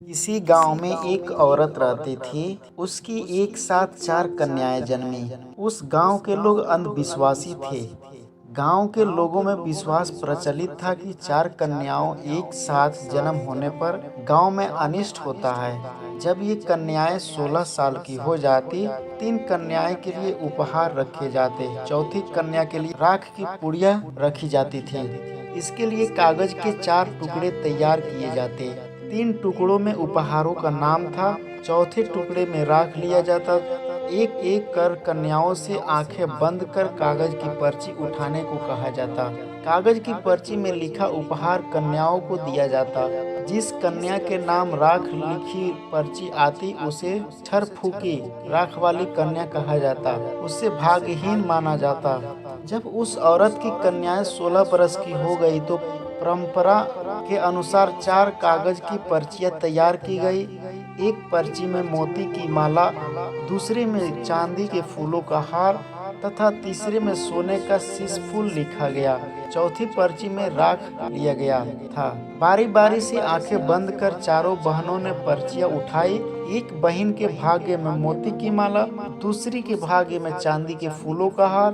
किसी गांव में एक औरत रहती थी। उसकी एक साथ चार कन्याएं जन्मी। उस गांव के लोग अंधविश्वासी थे। गांव के लोगों में विश्वास प्रचलित था कि चार कन्याओं एक साथ जन्म होने पर गांव में अनिष्ट होता है। जब ये कन्याएं 16 साल की हो जाती, तीन कन्याएं के लिए उपहार रखे जाते, चौथी कन्या के लिए राख की पुड़िया रखी जाती थी। इसके लिए कागज के चार टुकड़े तैयार किए जाते। तीन टुकड़ों में उपहारों का नाम था, चौथे टुकड़े में राख लिया जाता। एक एक कर कन्याओं से आंखें बंद कर कागज की पर्ची उठाने को कहा जाता। कागज की पर्ची में लिखा उपहार कन्याओं को दिया जाता। जिस कन्या के नाम राख लिखी पर्ची आती उसे छर फूकी राख वाली कन्या कहा जाता। उसे भाग्यहीन माना जाता। जब उस औरत की कन्याएं 16 बरस की हो गई तो परंपरा के अनुसार चार कागज की पर्चियां तैयार की गई। एक पर्ची में मोती की माला, दूसरे में चांदी के फूलों का हार तथा तीसरे में सोने का शीश फूल लिखा गया। चौथी पर्ची में राख लिया गया था। बारी बारी से आंखें बंद कर चारों बहनों ने पर्चियां उठाई। एक बहन के भाग्य में मोती की माला, दूसरी के भाग्य में चांदी के फूलों का हार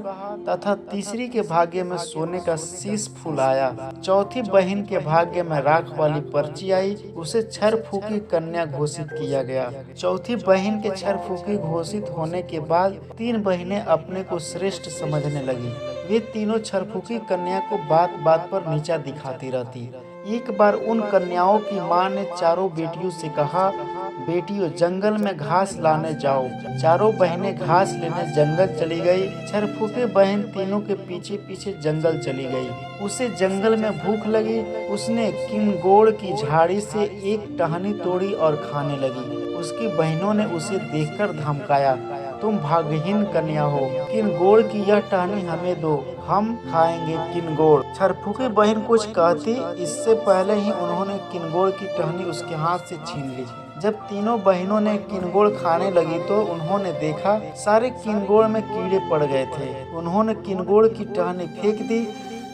तथा तीसरी के भाग्य में सोने का शीश फूल आया। चौथी बहन के भाग्य में राख वाली पर्ची आई। उसे छर फूकी कन्या घोषित किया गया। चौथी बहन के छर फूकी घोषित होने के बाद तीन बहनें अपने को श्रेष्ठ समझने लगी। वे तीनों छरफूकी कन्या को बात बात पर नीचा दिखाती रहती। एक बार उन कन्याओं की मां ने चारों बेटियों से कहा, बेटियों जंगल में घास लाने जाओ। चारों बहनें घास लेने जंगल चली गई। छरफूके बहन तीनों के पीछे पीछे जंगल चली गई। उसे जंगल में भूख लगी। उसने किनगोड़ की झाड़ी से एक टहनी तोड़ी और खाने लगी। उसकी बहनों ने उसे देखकर धमकाया, तुम भाग्यहीन कन्या हो, किनगोड़ की यह टहनी हमें दो, हम खाएंगे किनगोड़। छरफूकी बहन कुछ कहती, इससे पहले ही उन्होंने किनगोड़ की टहनी उसके हाथ से छीन ली। जब तीनों बहनों ने किनगोड़ खाने लगी तो उन्होंने देखा सारे किनगोड़ में कीड़े पड़ गए थे। उन्होंने किनगोड़ की टहनी फेंक दी।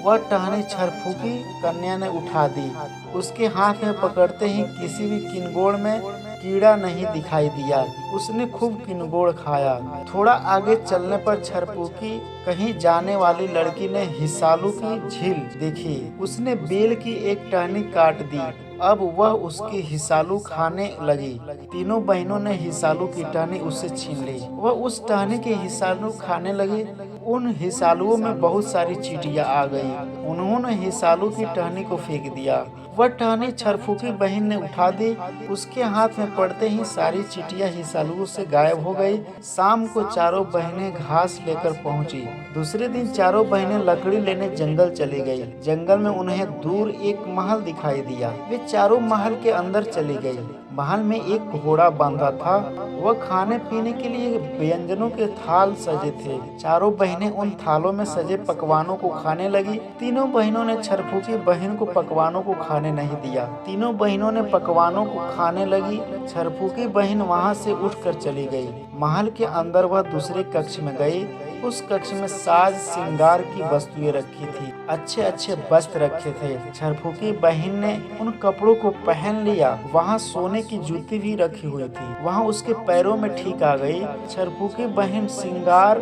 वह टहनी छरफूकी कन्या ने उठा दी। उसके हाथ में पकड़ते ही किसी भी किनगोड़ में कीड़ा नहीं दिखाई दिया। उसने खूब किनगोड़ खाया। थोड़ा आगे चलने पर छरफूकी कहीं जाने वाली लड़की ने हिसालू की झील देखी। उसने बेल की एक टहनी काट दी। अब वह उसकी हिसालू खाने लगी। तीनों बहनों ने हिसालू की टहनी उससे छीन ली। वह उस टहनी के हिसालू खाने लगी। उन हिसालुओं में बहुत सारी चींटियां आ गई। उन्होंने हिसालू की टहनी को फेंक दिया। वह टहनी छरफूकी बहन ने उठा दी। उसके हाथ में पड़ते ही सारी चींटियां हिसालुओं से गायब हो गई। शाम को चारों बहनें घास लेकर पहुंची। दूसरे दिन चारों बहनें लकड़ी लेने जंगल चली गई। जंगल में उन्हें दूर एक महल दिखाई दिया। वे चारों महल के अंदर चली गई। महल में एक घोड़ा बांधा था। वह खाने पीने के लिए व्यंजनों के थाल सजे थे। चारों बहनें उन थालों में सजे पकवानों को खाने लगी। तीनों बहनों ने छरफूकी बहन को पकवानों को खाने नहीं दिया। तीनों बहनों ने पकवानों को खाने लगी। छरफूकी बहन वहां से उठकर चली गई। महल के अंदर वह दूसरे कक्ष में गई। उस कक्ष में साज श्रृंगार की वस्तुएं रखी थी। अच्छे अच्छे वस्त्र रखे थे। छरफूकी बहन ने उन कपड़ों को पहन लिया। वहाँ सोने की जूती भी रखी हुई थी। वहाँ उसके पैरों में ठीक आ गई। छरफूकी बहन श्रृंगार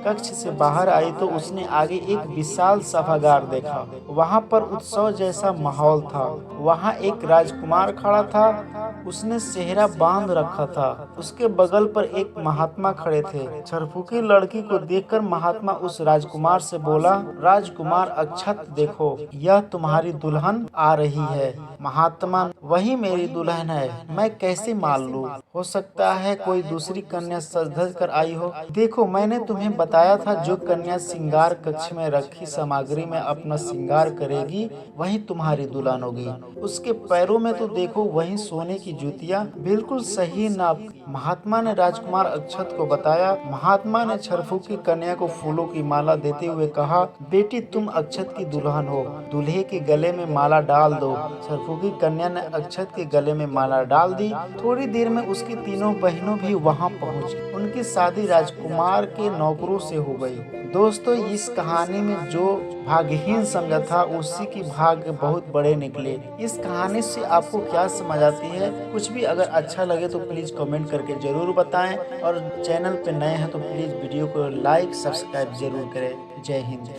कक्ष से बाहर आई तो उसने आगे एक विशाल सभागार देखा। वहाँ पर उत्सव जैसा माहौल था। वहाँ एक राजकुमार खड़ा था। उसने सेहरा बांध रखा था। उसके बगल पर एक महात्मा खड़े थे। छरफूकी लड़की को देखकर महात्मा उस राजकुमार से बोला, राजकुमार अक्षत देखो, यह तुम्हारी दुल्हन आ रही है। महात्मा, वही मेरी दुल्हन है, मैं कैसे मान लूं? हो सकता है कोई दूसरी कन्या सज धज कर आई हो। देखो, मैंने तुम्हें बताया था जो कन्या श्रृंगार कक्ष में रखी सामग्री में अपना श्रृंगार करेगी वही तुम्हारी दुल्हन होगी। उसके पैरों में तो देखो वही सोने की जूतियां, बिल्कुल सही नाप। महात्मा ने राजकुमार अक्षत को बताया। महात्मा ने छरफूकी कन्या को फूलों की माला देते हुए कहा, बेटी तुम अक्षत की दुल्हन हो, दूल्हे के गले में माला डाल दो। छरफूकी कन्या ने अक्षत के गले में माला डाल दी। थोड़ी देर में उसकी तीनों बहनों भी वहां पहुंच गई। उनकी शादी राजकुमार के नौकरों से हो गई। दोस्तों इस कहानी में जो भाग्यहीन समझा था उसी की भाग्य बहुत बड़े निकले। इस कहानी से आपको क्या समझ आती है? कुछ भी अगर अच्छा लगे तो प्लीज कमेंट करके जरूर बताएं, और चैनल पे नए हैं तो प्लीज वीडियो को लाइक सब्सक्राइब जरूर करें। जय हिंद।